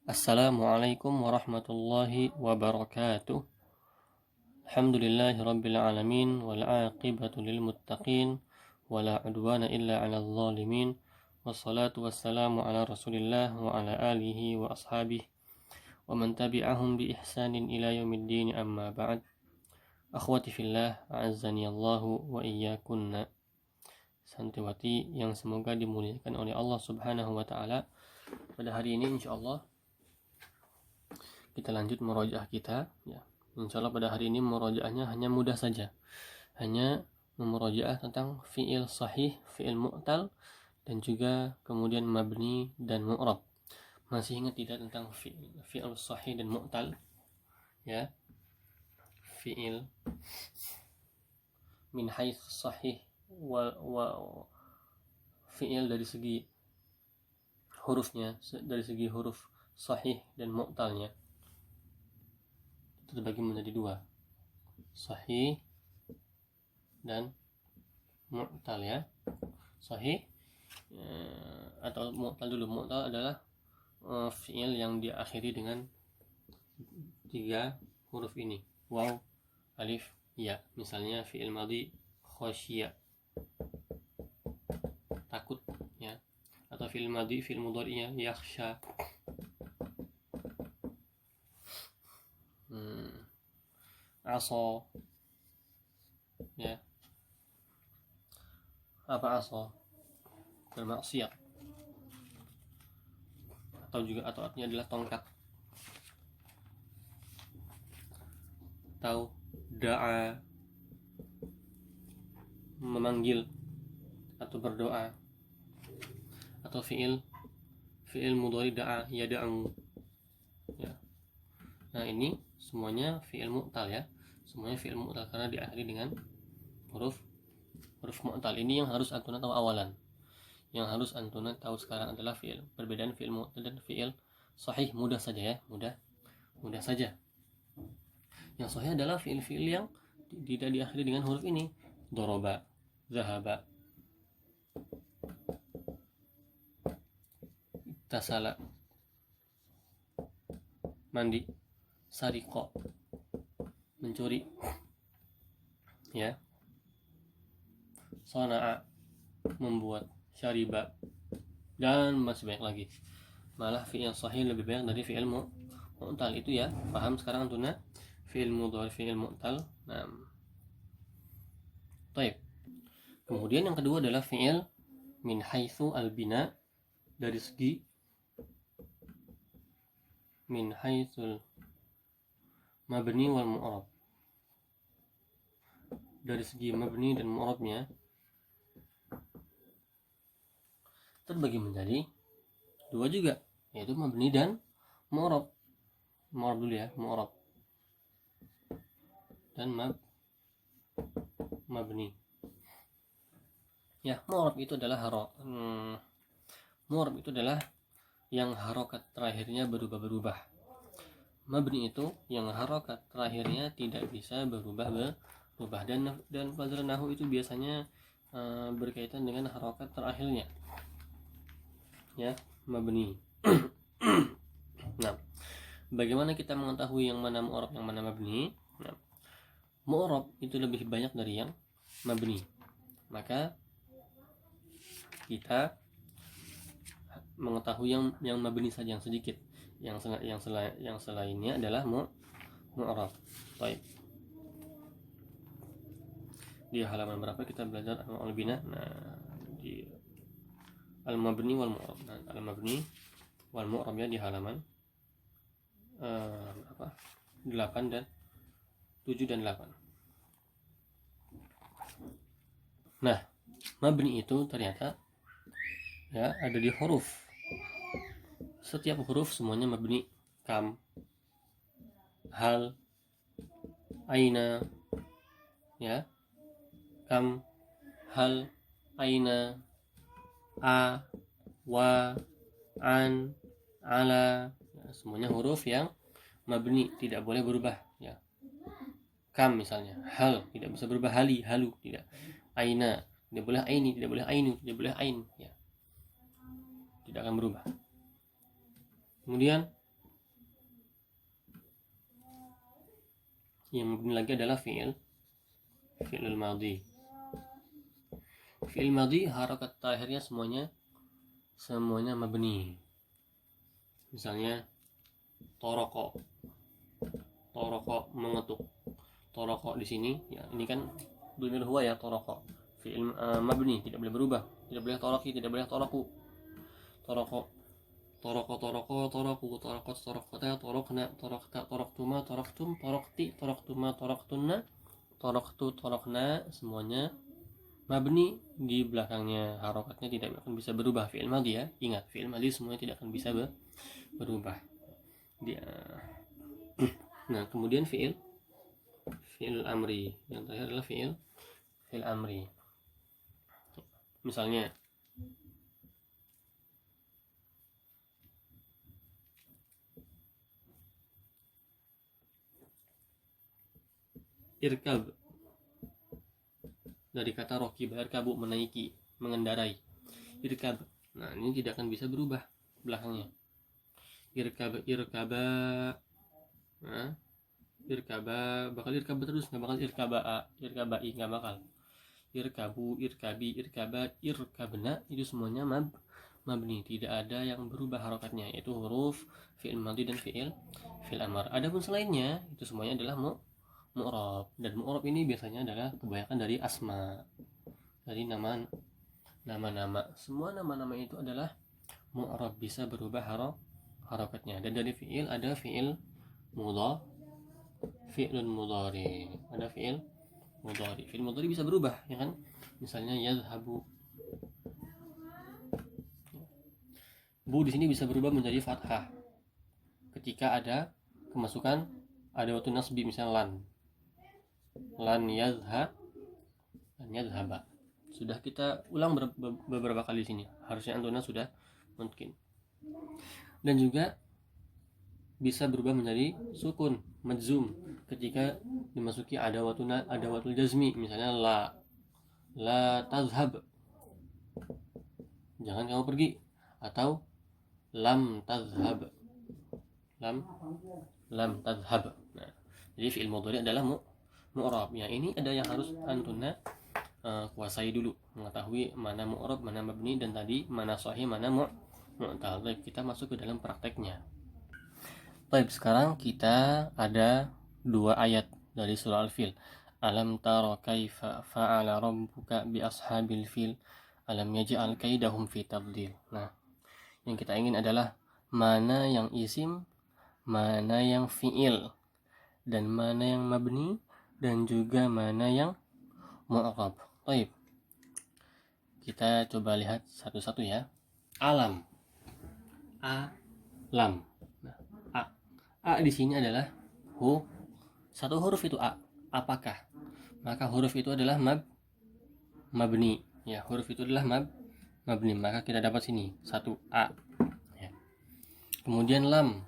Assalamualaikum warahmatullahi wabarakatuh. Alhamdulillahi rabbil alamin wal aqibatu lil muttaqin wala udwana illa 'alal zalimin. Wassalatu wassalamu ala Rasulillah wa ala alihi wa ashabihi wa man tabi'ahum bi ihsanin ila yaumiddin, amma ba'd. Akhwati fillah, a'azzani Allahu wa iyyakunna. Santriwati yang semoga dimuliakan oleh Allah Subhanahu wa taala. Pada hari ini insyaallah kita lanjut murojaah kita, ya. Insyaallah pada hari ini murojaahnya hanya mudah saja, hanya memurojaah tentang fi'il sahih, fi'il mu'tal, dan juga kemudian mabni dan mu'rab. Masih ingat tidak tentang fi'il sahih dan mu'tal? Ya, fi'il min haits sahih wa fi'il dari segi hurufnya, dari segi huruf sahih dan mu'talnya terbagi menjadi dua, sahih dan mu'tal, ya. Sahih atau mu'tal dulu. Mu'tal adalah fi'il yang diakhiri dengan 3 huruf ini, waw, alif, ya. Misalnya fi'il madhi khasyiya, takut, ya. Atau fi'il madhi, fi'il mudhari'nya yakhsha, aso, ya. Apa aso? Bermaksiat. Atau artinya adalah tongkat. Atau da'a, memanggil atau berdoa. Atau fi'il mudhari da'a, yada'u, ya. Nah, ini semuanya fi'il mu'tal, ya. Semuanya fi'il mu'tal karena diakhiri dengan huruf mu'tal. Ini yang harus antuna tahu awalan. Yang harus antuna tahu sekarang adalah perbedaan fi'il mu'tal dan fi'il sahih. Mudah saja, ya, mudah saja. Yang sahih adalah fi'il yang tidak diakhiri dengan huruf ini. Doroba, zahaba, tasala, mandi, sariqo, mencuri, ya. Sana'a, membuat, syariba, dan masih banyak lagi. Malah fi'il sahih lebih banyak dari fi'il mu'tal itu, ya. Paham sekarang antuna fi'il mudhari, fi'il mu'tal. Nah, baik. Kemudian yang kedua adalah fi'il min haitsu al-bina, dari segi min haitsul mabni wal mu'rab, dari segi mabni dan mu'rabnya terbagi menjadi dua juga, yaitu mabni dan mu'rab. Mu'rab dulu, ya, mu'rab dan mabni. Ya, mu'rab itu adalah mu'rab itu adalah yang harokat terakhirnya berubah-berubah. Mabni itu yang harokat terakhirnya tidak bisa berubah dan pelajaran nahwu itu biasanya berkaitan dengan harokat terakhirnya, ya, mabni. Nah, bagaimana kita mengetahui yang mana mu'rab, yang mana mabni? Nah, mu'rab itu lebih banyak dari yang mabni, maka kita mengetahui yang mabni saja, yang sedikit. Yang selainnya adalah mu'rab. Baik. Di halaman berapa kita belajar al-bina? Nah, di al-mabni wal mu'rab. Nah, al-mabni wal mu'rab, ya, di halaman 8 dan 7 dan 8. Nah, mabni itu ternyata, ya, ada di huruf. Setiap huruf semuanya mabni. Kam, hal, aina, ya. Kam, hal, aina, a, wa, an, ala, ya, semuanya huruf yang mabni, tidak boleh berubah, ya. Kam misalnya, hal tidak bisa berubah, hali, halu, tidak. Aina tidak boleh aini, tidak boleh ainu, tidak boleh ain, ya, tidak akan berubah. Kemudian Yang mabni lagi adalah fi'il madhi. Fi'il madhi harakat terakhirnya semuanya mabni. Misalnya toroko mengetuk. Toroko di sini ya, ini kan dhamir huwa ya, toroko fi'il mabni, tidak boleh berubah, tidak boleh toroki, tidak boleh toroku. Toroko torokota, torokna, torokta, toroktuma, toroktum, torokti, toroktuma, toroktunna, toroktu, torokna, semuanya mabni. Di belakangnya harokatnya tidak akan bisa berubah. Fi'il madhi ya, ingat fi'il madhi semuanya tidak akan bisa berubah dia. Nah kemudian fi'il amri, yang terakhir adalah fi'il amri. Misalnya irkab, dari kata rokiba, irkabu, menaiki, mengendarai. Irkab, nah ini tidak akan bisa berubah belakangnya. Irkaba, nah irkaba bakal irkaba terus, nggak bakal irkabai, nggak bakal. Irkabu, irkabi, irkaba, irkabna, itu semuanya mabni, tidak ada yang berubah harokatnya, yaitu huruf fi'il madhi dan fi'il amar. Adapun selainnya itu semuanya adalah mu'rab, dan mu'rab ini biasanya adalah kebanyakan dari asma, dari nama-nama. Semua nama-nama itu adalah mu'rab, bisa berubah harokatnya. Dan dari fi'il ada fi'ilun mudhari, ada fi'il mudhari bisa berubah ya kan. Misalnya yadhhabu, bu di sini bisa berubah menjadi fathah ketika ada kemasukan ada waktu nasbi, misalnya lan yadhhaba. Sudah kita ulang beberapa kali di sini, harusnya antuna sudah mungkin. Dan juga bisa berubah menjadi sukun majzum ketika dimasuki ada watul jazmi, misalnya la tazhab, jangan kamu pergi, atau lam tazhab. Nah, jadi fi'il mudhari adalah mu'rab. Ya, ini ada yang harus antuna kuasai dulu, mengetahui mana mu'rab, mana mabni, dan tadi mana sahih, mana mu'tal. Kita masuk ke dalam prakteknya. Baik, sekarang kita ada 2 ayat dari surah Al-Fil. Alam tara kaifa fa'ala rabbuka bi ashabil fil alam yaj'al kaidahum fi tadlil. Nah, yang kita ingin adalah mana yang isim, mana yang fi'il, dan mana yang mabni, dan juga mana yang mu'rab. Baik, kita coba lihat satu-satu ya. Alam, alam. Nah, a di sini adalah satu huruf itu a. Apakah? Maka huruf itu adalah mabni. Ya, huruf itu adalah mabni. Maka kita dapat sini satu a. Ya. Kemudian lam.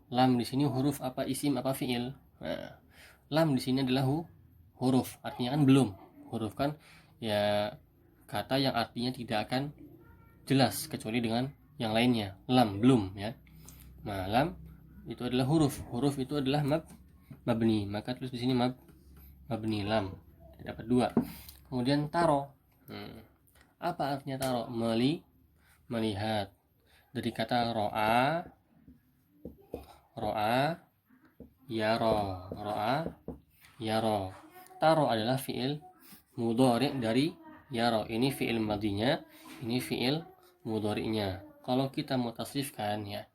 Lam di sini huruf apa, isim apa fiil? Nah, lam di sini adalah huruf, artinya kan belum. Huruf kan ya kata yang artinya tidak akan jelas kecuali dengan yang lainnya. Lam belum ya. Nah, lam itu adalah huruf itu adalah mabni, maka tulis di sini mabni lam. Kita dapat 2. Kemudian taro. Apa artinya taro? Melihat. Dari kata ro'a yaro. Taro adalah fi'il mudhari dari yaro. Ini fi'il madhinya, ini fi'il mudhari'nya. Kalau kita mau tasrifkan ya,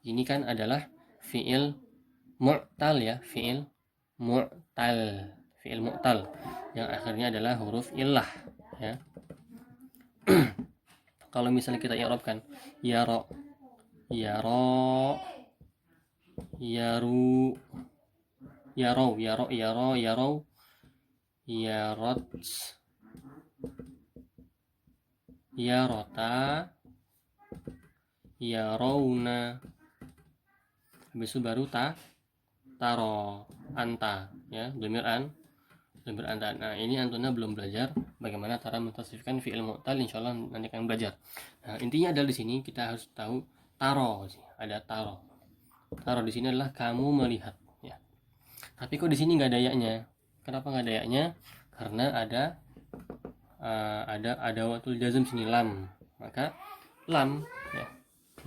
ini kan adalah fi'il mu'tal ya, fi'il mu'tal yang akhirnya adalah huruf illah ya. Kalau misalnya kita i'rabkan yaro, yaru, yarot, yarota, yarawna, habis itu baru taro, anta ya, dhamir anta. Nah, ini antuna belum belajar bagaimana cara mentasrifkan fi'il mu'tal, insyaallah nanti akan belajar. Nah, intinya adalah di sini kita harus tahu taro, ada taro. Taro di sini adalah kamu melihat ya. Tapi kok di sini nggak ada ya-nya? Kenapa nggak ada ya-nya? Karena ada watul jazm sini lam. Maka lam ya,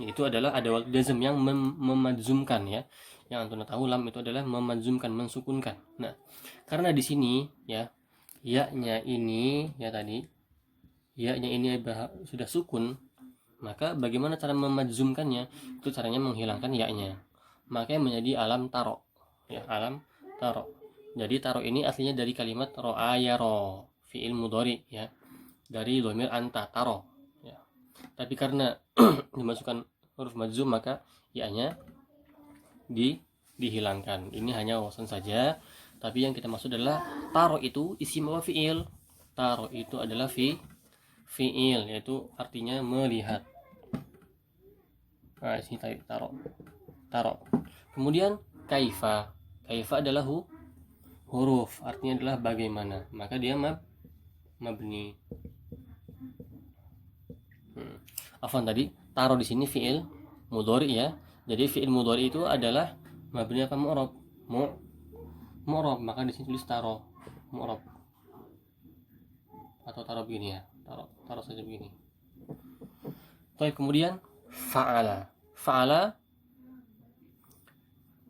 itu adalah ada watul jazm yang memadzumkan ya. Yang antum tahu lam itu adalah memadzumkan, mensukunkan. Nah, karena di sini ya ya-nya ini ya tadi ya-nya ini sudah sukun, maka bagaimana cara memadzumkannya? Itu caranya menghilangkan ya-nya. Makanya menjadi alam taro. Ya, alam taro. Jadi taro ini aslinya dari kalimat ro'a yaro, fi'il mudhari ya. Dari dhamir anta taro ya. Tapi karena dimasukkan huruf madzum maka ya-nya dihilangkan. Ini hanya wawasan saja. Tapi yang kita maksud adalah taro itu isim apa fi'il? Taro itu adalah fi'il, yaitu artinya melihat. Nah, sini taro. Kemudian kaifa. Kaifa adalah huruf, artinya adalah bagaimana. Maka dia mabni. Afwan tadi taro di sini fi'il mudhari ya. Jadi fi'il mudhari itu adalah mabni apa mu'rab? Mu'rab, maka di sini tulis taro mu'rab. Atau taro begini ya. Taro saja begini. Baik, kemudian fa'ala. Fa'ala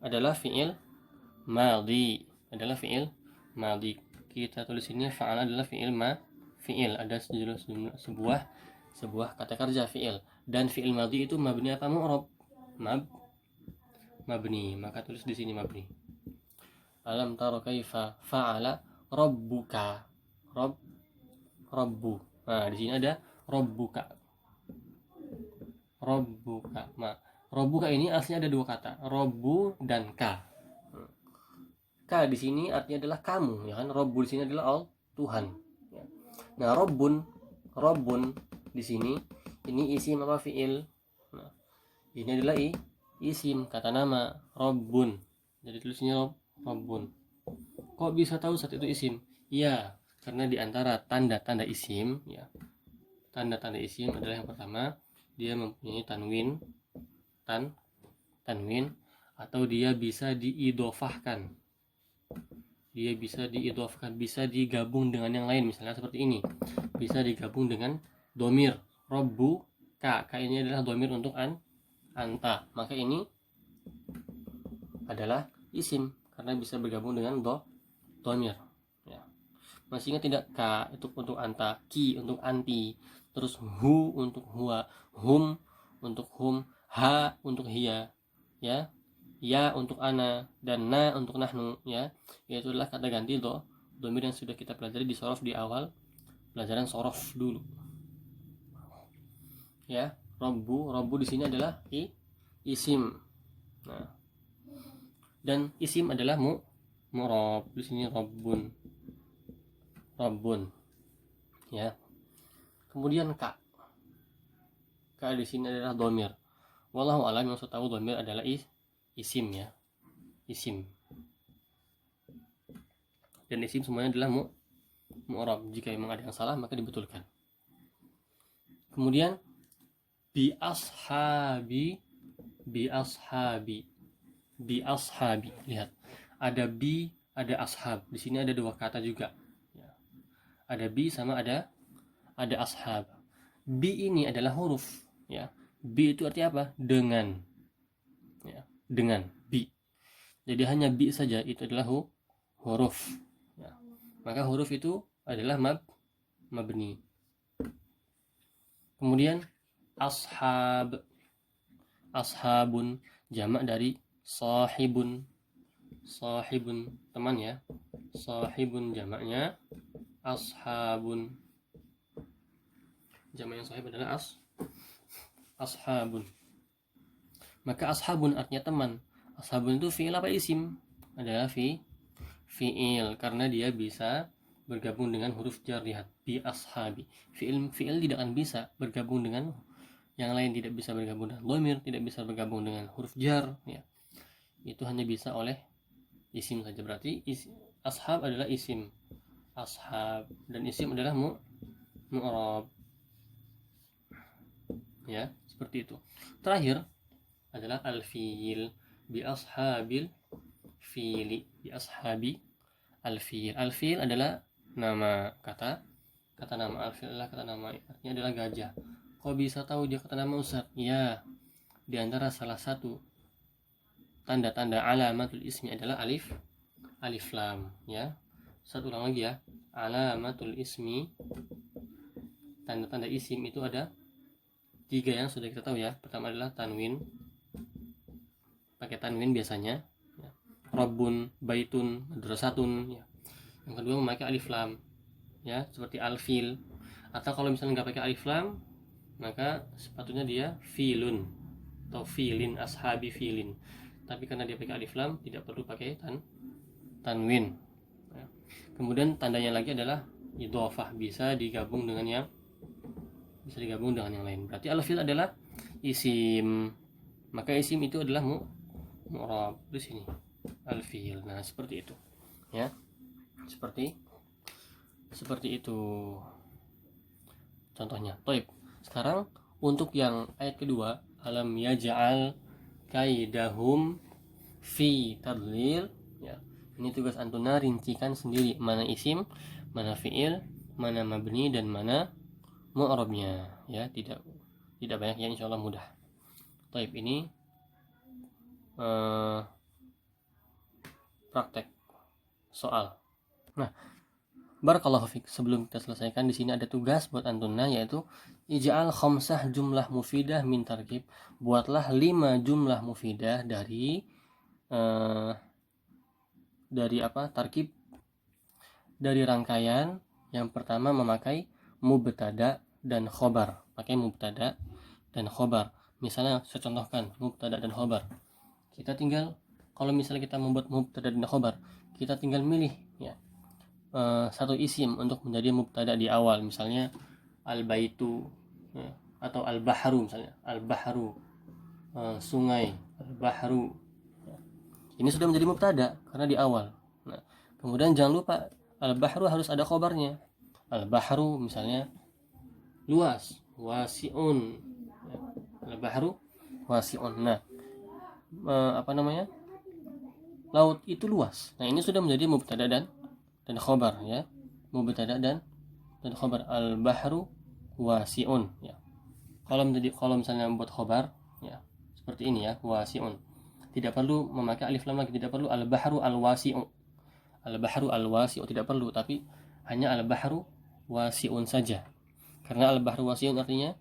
adalah fi'il madhi. Kita tulis ini fa'ala adalah fi'il. Ada sebuah kata kerja fi'il, dan fi'il madhi itu mabni apa mu'rab? Mabni. Maka tulis di sini mabni. Alam taro kaifa fa'ala rabbuka. Rabbu. Nah, di sini ada rabbuka. Rabbuka ini aslinya ada dua kata, rabbu dan ka. Ka di sini artinya adalah kamu, ya kan? Rabbu di sini adalah Tuhan. Nah, Rabbun di sini ini isim apa fi'il? Nah, ini adalah isim, kata nama, Rabbun. Jadi tulisnya Rabbun. Kok bisa tahu saat itu isim? Iya, karena di antara tanda-tanda isim ya. Tanda-tanda isim adalah yang pertama, dia mempunyai tanwin atau dia bisa diidofahkan. Bisa digabung dengan yang lain, misalnya seperti ini. Bisa digabung dengan domir robbu ka. Ka ini adalah domir untuk anta. Maka ini adalah isim karena bisa bergabung dengan domir. Ya. Masih ingat tidak? Ka itu untuk anta, ki untuk anti, terus hu untuk huwa, hum untuk hum, ha untuk hiya, ya, ya untuk ana, dan na untuk nahnu, ya. Itu adalah kata ganti domir yang sudah kita pelajari di sorof di awal pelajaran sorof dulu. Ya, robbu di sini adalah isim. Nah, dan isim adalah mu'rab. Di sini rabbun. Ya. Kemudian ka di sini adalah domir. Wallahu alam, yang saya tahu domir adalah isim ya. Isim. Dan isim semuanya adalah mu'rab. Jika memang ada yang salah maka dibetulkan. Kemudian bi ashabi. Lihat. Ada bi, ada ashab. Di sini ada dua kata juga. Ya. Ada bi sama ada ashab. Bi ini adalah huruf, ya. Bi itu artinya apa? Dengan. Ya, dengan bi. Jadi hanya bi saja itu adalah huruf. Ya. Maka huruf itu adalah mabni. Kemudian ashabun jamak dari sahibun, teman ya. Sahibun jamaknya ashabun. Jamak yang sahib adalah ashabun. Maka ashabun artinya teman. Ashabun itu fi'il apa isim? Adalah fi'il karena dia bisa bergabung dengan huruf jar. Lihat, bi ashabi. Fi'il tidak akan bisa bergabung dengan yang lain, tidak bisa bergabung dengan dhamir, tidak bisa bergabung dengan huruf jar ya. Itu hanya bisa oleh isim saja. Berarti ashab adalah isim. Ashab dan isim adalah mu'rab. Ya, seperti itu. Terakhir adalah al-fi'il bi ashabil fili, bi ashabi al-fil. Al-fil adalah nama kata nama. Al-fil adalah kata nama, artinya adalah gajah. Kok bisa tahu dia kata nama Ustaz? Ya, di antara salah satu tanda-tanda alamatul ismi adalah alif lam, ya. Satu ulang lagi ya. Alamatul ismi, tanda-tanda isim itu ada 3 yang sudah kita tahu ya. Pertama adalah tanwin, pakai tanwin biasanya, ya. Rabbun, baitun, madrasatun, ya. Yang kedua memakai alif lam, ya, seperti al-fil. Atau kalau misalnya nggak pakai alif lam, maka sepatutnya dia filun atau filin, ashabi filin. Tapi karena dia pakai alif lam, tidak perlu pakai tanwin, ya. Kemudian tandanya lagi adalah idhofah, bisa digabung dengan yang lain. Berarti al-fil adalah isim, maka isim itu adalah mu'rab di sini al-fil. Nah, seperti itu, ya. Seperti itu contohnya. Baik. Sekarang untuk yang ayat kedua, alam yaj'al kaidahum fi tadlil, ya. Ini tugas antuna, rincikan sendiri mana isim, mana fi'il, mana mabni, dan mana mu'rabnya, ya. Tidak banyak ya, insyaallah mudah. Baik, ini praktek soal. Nah, barakallahu fiik. Sebelum kita selesaikan, di sini ada tugas buat antuna, yaitu ij'al khamsah jumlah mufidah min tarkib. Buatlah 5 jumlah mufidah dari tarkib, dari rangkaian. Yang pertama memakai mubtada dan khobar, pakai mubtada dan khobar. Misalnya saya contohkan mubtada dan khobar. Kita tinggal, kalau misalnya kita membuat mubtada dan khobar, kita tinggal milih, ya, satu isim untuk menjadi mubtada di awal, misalnya al-baitu, ya, atau al-bahru, misalnya al-bahru, sungai, al-bahru, ya. Ini sudah menjadi mubtada karena di awal. Nah, kemudian jangan lupa al-bahru harus ada khobarnya. Al-bahru misalnya luas, wasi'un, ya. Al-bahru wasi'un. Nah, laut itu luas. Nah, ini sudah menjadi mubtada dan khobar, ya. Mubtada dan khobar, al-bahru wasi'un, ya. Kalau misalnya membuat khobar, ya, seperti ini ya, wasi'un. Tidak perlu memakai alif lam lagi, tidak perlu al-bahru al-wasi'u. Al-bahru al-wasi'u tidak perlu, tapi hanya al-bahru wasi'un saja. Karena al-bahru wasi'un artinya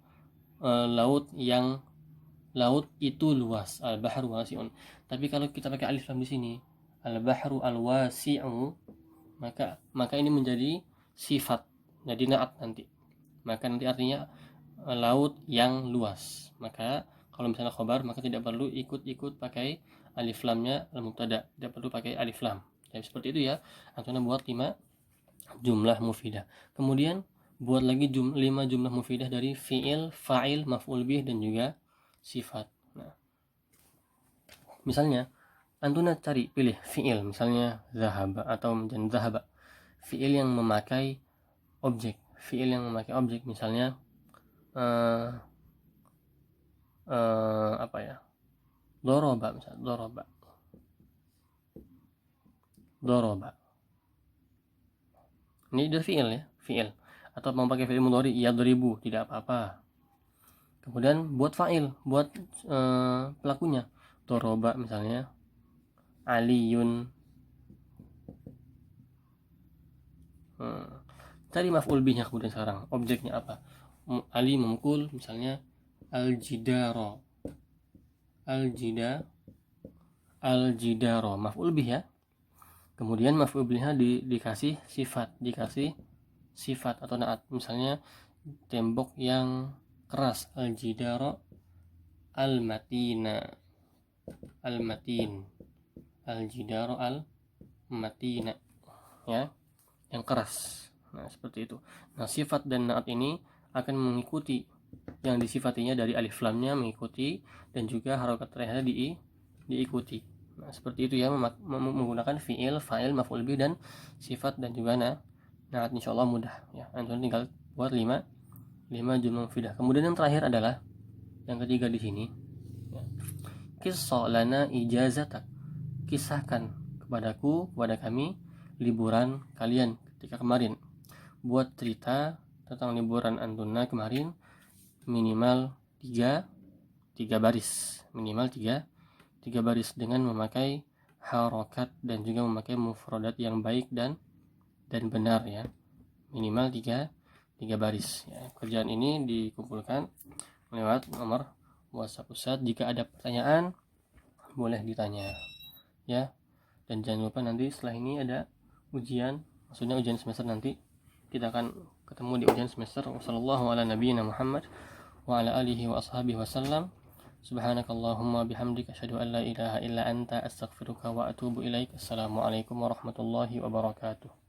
laut itu luas, al-bahru wasi'un. Tapi kalau kita pakai alif lam di sini, al-bahru al-wasi'u, maka ini menjadi sifat, jadi naat nanti. Maka nanti artinya laut yang luas. Maka kalau misalnya khobar, maka tidak perlu ikut pakai alif lamnya al-mubtada, tidak perlu pakai alif lam. Jadi seperti itu ya. Antum buat 5 jumlah mufidah. Kemudian buat lagi 5 jumlah mufidah dari fi'il, fa'il, maf'ul bih, dan juga sifat. Nah, misalnya antuna pilih fi'il, misalnya zahaba atau menjadi zahaba. Fi'il yang memakai objek. Misalnya doroba, misalnya doroba. Ini dari fi'il. Atau memakai fi'il mudhari, yadribu, tidak apa-apa. Kemudian buat fa'il, buat pelakunya. Doroba misalnya aliyun. Cari maf'ul bihnya kemudian sekarang. Objeknya apa? Ali memukul, misalnya al-jidaro. Al-jidaro, maf'ul bih ya. Kemudian maf'ul bihnya dikasih sifat atau naat. Misalnya tembok yang keras, al-jidaro al-matina. Al-matin. Al-jidaro al-matina, ya, yang keras. Nah, seperti itu. Nah, sifat dan naat ini akan mengikuti yang disifatinya dari alif lamnya, mengikuti, dan juga harokat terakhirnya diikuti. Nah, seperti itu ya, menggunakan fi'il, fa'il, maf'ul bih, dan sifat, dan juga naat. Insyaallah mudah ya. Antum tinggal buat 5 jumlah mufidah. Kemudian yang terakhir adalah yang ketiga di sini, ya. Qissa lana ijazatak. Kisahkan kepada kami liburan kalian ketika kemarin. Buat cerita tentang liburan antuna kemarin minimal 3 baris, minimal 3 baris dengan memakai harokat dan juga memakai mufradat yang baik dan benar ya. Minimal 3 baris ya. Kerjaan ini dikumpulkan lewat nomor WhatsApp Ustaz. Jika ada pertanyaan boleh ditanya ya. Dan jangan lupa nanti setelah ini ada ujian, maksudnya ujian semester nanti. Kita akan ketemu di ujian semester. Wassallallahu ala nabiyyina Muhammad wa ala alihi wa ashabihi wasallam. Subhanakallahumma bihamdika asyhadu an la ilaha illa anta astaghfiruka wa atubu ilaik. Assalamualaikum warahmatullahi wabarakatuh.